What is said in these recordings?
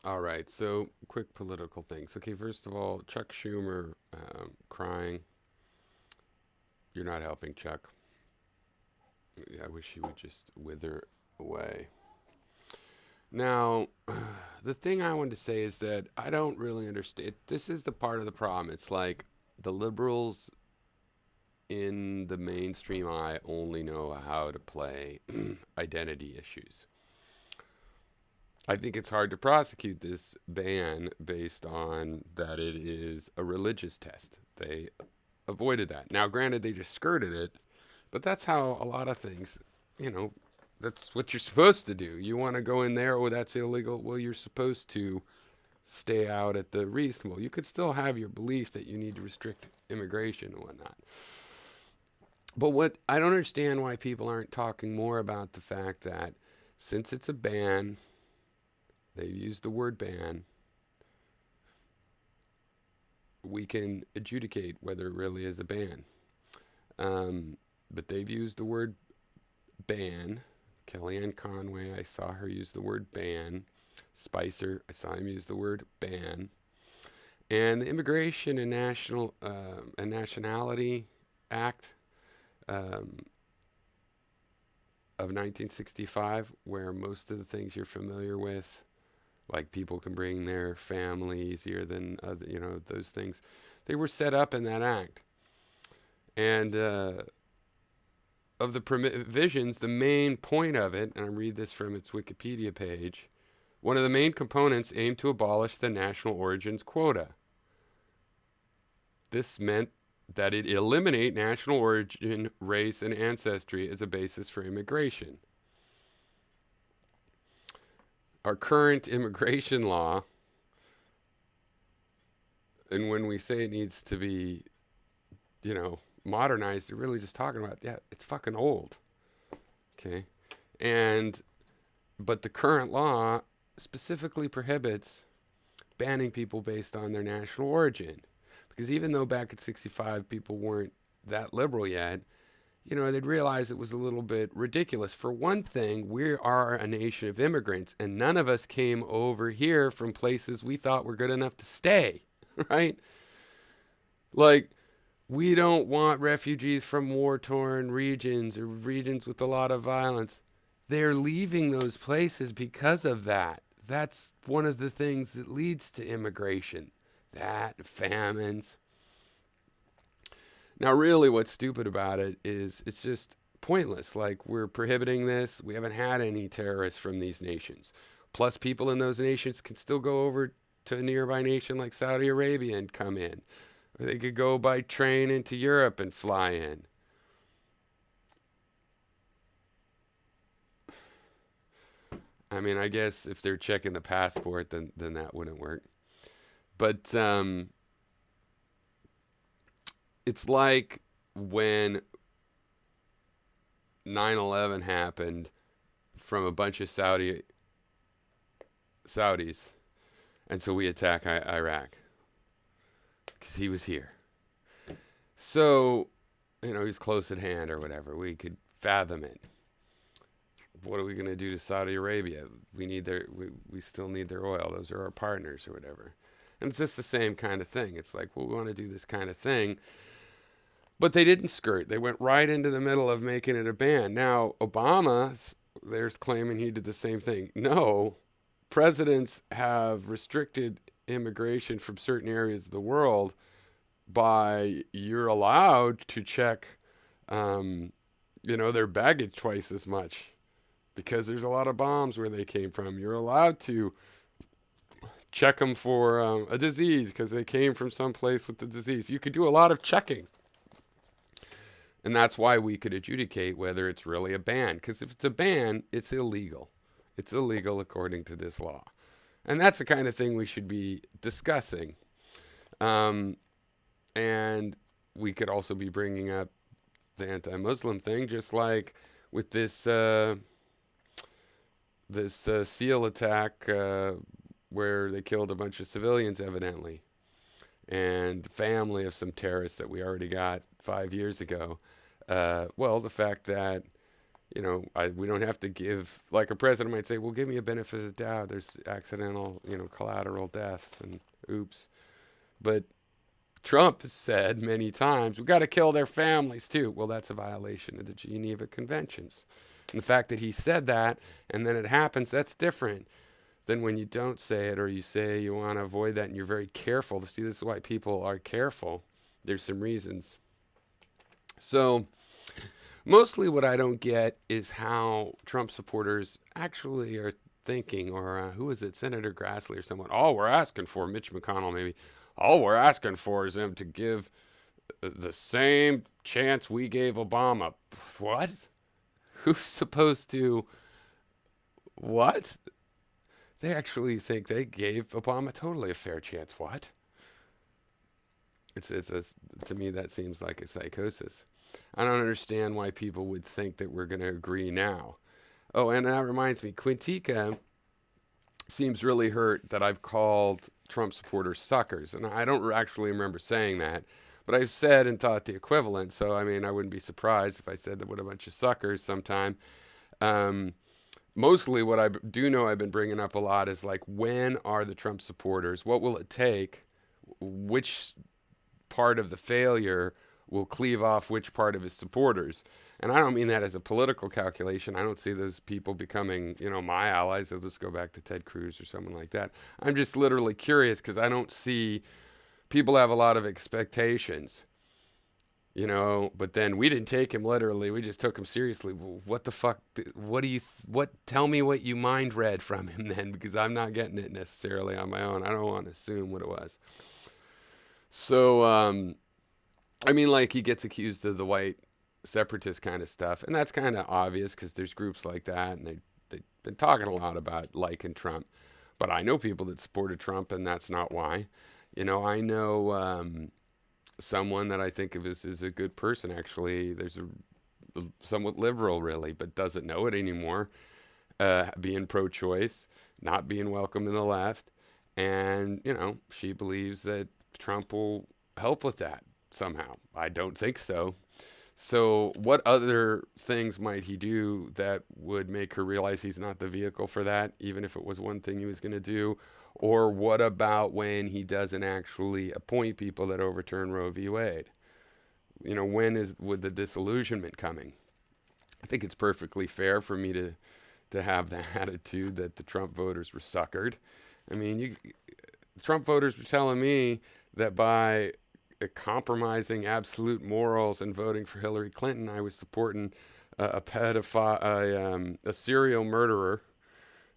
All right, so quick political things. Okay, first of all, Chuck Schumer crying. You're not helping Chuck. I wish he would just wither away. Now, the thing I wanted to say is that I don't really understand. This is the part of the problem. It's like the liberals in the mainstream eye only know how to play identity issues. I think it's hard to prosecute this ban based on that it is a religious test. They avoided that. Now, granted, they just skirted it, but that's how a lot of things, you know, that's what you're supposed to do. You want to go in there, oh, that's illegal. Well, you're supposed to stay out at the reasonable. You could still have your belief that you need to restrict immigration and whatnot. But what I don't understand why people aren't talking more about the fact that since it's a ban, they use the word ban, we can adjudicate whether it really is a ban. But they've used the word ban. Kellyanne Conway, I saw her use the word ban. Spicer, I saw him use the word ban. And the Immigration and Nationality Act of 1965, where most of the things you're familiar with, like people can bring their family easier than other, those things, they were set up in that act. And of the provisions, the main point of it, and I read this from its Wikipedia page, one of the main components aimed to abolish the national origins quota. This meant that it eliminate national origin, race, and ancestry as a basis for immigration. Our current immigration law, and when we say it needs to be, modernized, they're really just talking about, yeah, it's fucking old. Okay. But the current law specifically prohibits banning people based on their national origin. Because even though back at 65 people weren't that liberal yet, they'd realize it was a little bit ridiculous. For one thing, we are a nation of immigrants, and none of us came over here from places we thought were good enough to stay, right? Like, we don't want refugees from war torn regions or regions with a lot of violence. They're leaving those places because of that. That's one of the things that leads to immigration. That, famines. Now, really, what's stupid about it is it's just pointless. Like, we're prohibiting this. We haven't had any terrorists from these nations. Plus, people in those nations can still go over to a nearby nation like Saudi Arabia and come in. Or they could go by train into Europe and fly in. I mean, I guess if they're checking the passport, then that wouldn't work. But it's like when 9/11 happened from a bunch of Saudis, and so we attack Iraq because he was here. So, he's close at hand or whatever. We could fathom it. What are we going to do to Saudi Arabia? We still need their oil. Those are our partners or whatever. And it's just the same kind of thing. It's like, well, we want to do this kind of thing. But they didn't skirt. They went right into the middle of making it a ban. Now, Obama, there's claiming he did the same thing. No, presidents have restricted immigration from certain areas of the world by you're allowed to check, their baggage twice as much because there's a lot of bombs where they came from. You're allowed to check them for a disease because they came from some place with the disease. You could do a lot of checking. And that's why we could adjudicate whether it's really a ban. Because if it's a ban, it's illegal. It's illegal according to this law. And that's the kind of thing we should be discussing. And we could also be bringing up the anti-Muslim thing, just like with this SEAL attack where they killed a bunch of civilians, evidently, and the family of some terrorists that we already got 5 years ago. Well, the fact that, We don't have to give, like a president might say, well, give me a benefit of the doubt. There's accidental, collateral deaths and oops. But Trump has said many times, we got to kill their families too. Well, that's a violation of the Geneva Conventions. And the fact that he said that and then it happens, that's different than when you don't say it or you say you want to avoid that and you're very careful. See, this is why people are careful. There's some reasons. So, mostly what I don't get is how Trump supporters actually are thinking, or who is it, Senator Grassley or someone, all we're asking for, Mitch McConnell maybe, all we're asking for is them to give the same chance we gave Obama. What? Who's supposed to, what? They actually think they gave Obama totally a fair chance. What? To me, that seems like a psychosis. I don't understand why people would think that we're going to agree now. Oh, and that reminds me, Quintica seems really hurt that I've called Trump supporters suckers. And I don't actually remember saying that, but I've said and thought the equivalent. So, I mean, I wouldn't be surprised if I said that what a bunch of suckers sometime. Um, Mostly what I do know I've been bringing up a lot is like, when are the Trump supporters? What will it take? Which part of the failure will cleave off which part of his supporters? And I don't mean that as a political calculation. I don't see those people becoming, my allies. They'll just go back to Ted Cruz or someone like that. I'm just literally curious because I don't see, people have a lot of expectations, but then we didn't take him literally. We just took him seriously. Well, what the fuck? Tell me what you mind read from him then, because I'm not getting it necessarily on my own. I don't want to assume what it was. So, I mean, like, he gets accused of the white separatist kind of stuff, and that's kind of obvious because there's groups like that, and they've been talking a lot about liking Trump. But I know people that supported Trump, and that's not why. I know someone that I think of as a good person, actually. There's a somewhat liberal, really, but doesn't know it anymore, being pro-choice, not being welcome in the left. And, she believes that Trump will help with that somehow. I don't think so. So, what other things might he do that would make her realize he's not the vehicle for that, even if it was one thing he was going to do? Or what about when he doesn't actually appoint people that overturn Roe v. Wade? With the disillusionment coming? I think it's perfectly fair for me to have that attitude that the Trump voters were suckered. I mean, the Trump voters were telling me that by compromising absolute morals and voting for Hillary Clinton, I was supporting a pedophile, a serial murderer,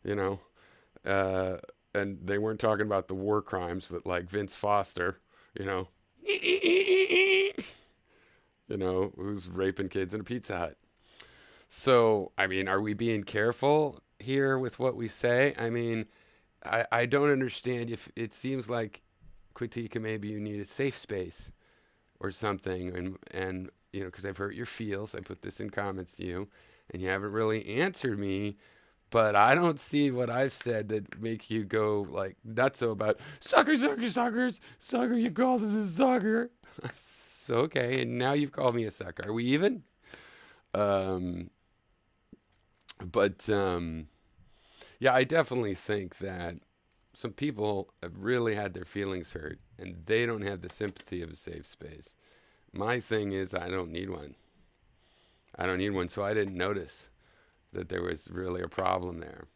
and they weren't talking about the war crimes, but like Vince Foster, who's raping kids in a Pizza Hut. So, I mean, are we being careful here with what we say? I mean, I don't understand if it seems like, Critica, maybe you need a safe space or something. And because I've hurt your feels, I put this in comments to you, and you haven't really answered me. But I don't see what I've said that make you go like nutso about sucker, sucker, suckers, sucker. You called it a sucker. So, okay, and now you've called me a sucker. Are we even? Um, but yeah, I definitely think that some people have really had their feelings hurt, and they don't have the sympathy of a safe space. My thing is, I don't need one. I don't need one, so I didn't notice that there was really a problem there.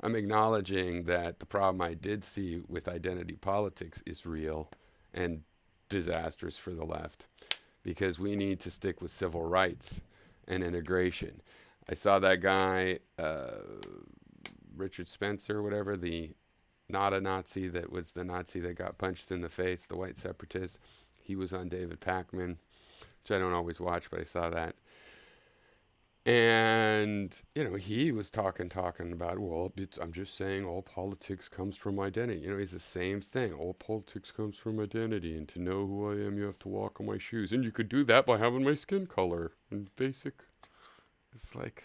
I'm acknowledging that the problem I did see with identity politics is real and disastrous for the left, because we need to stick with civil rights and integration. I saw that guy, Richard Spencer, or whatever, the not a Nazi that was the Nazi that got punched in the face, the white separatist. He was on David Pakman, which I don't always watch, but I saw that. And, he was talking about, well, I'm just saying all politics comes from identity. He's the same thing. All politics comes from identity. And to know who I am, you have to walk on my shoes. And you could do that by having my skin color. And basic. It's like,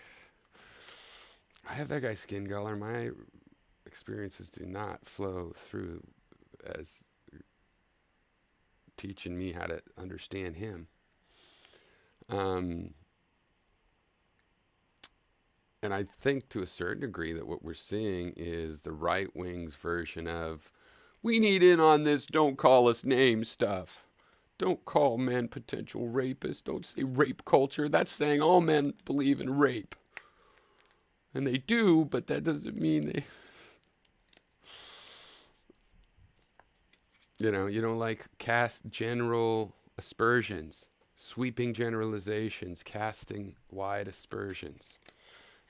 I have that guy's skin color. My experiences do not flow through as teaching me how to understand him. And I think to a certain degree that what we're seeing is the right wing's version of, we need in on this don't call us names stuff. Don't call men potential rapists. Don't say rape culture. That's saying all men believe in rape. And they do, but that doesn't mean they, you don't like cast general aspersions, sweeping generalizations, casting wide aspersions.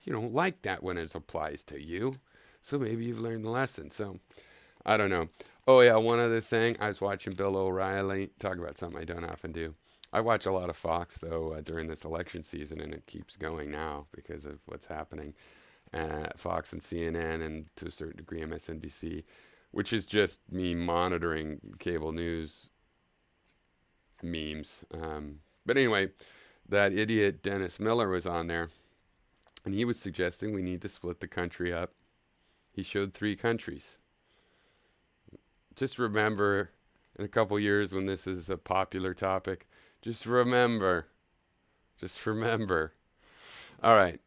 You don't like that when it applies to you. So maybe you've learned the lesson. So I don't know. Oh, yeah, one other thing. I was watching Bill O'Reilly. Talk about something I don't often do. I watch a lot of Fox, though, during this election season, and it keeps going now because of what's happening. Fox and CNN, and to a certain degree MSNBC, which is just me monitoring cable news memes. But anyway, that idiot Dennis Miller was on there, and he was suggesting we need to split the country up. He showed 3 countries. Just remember, in a couple years when this is a popular topic, just remember. Just remember. All right.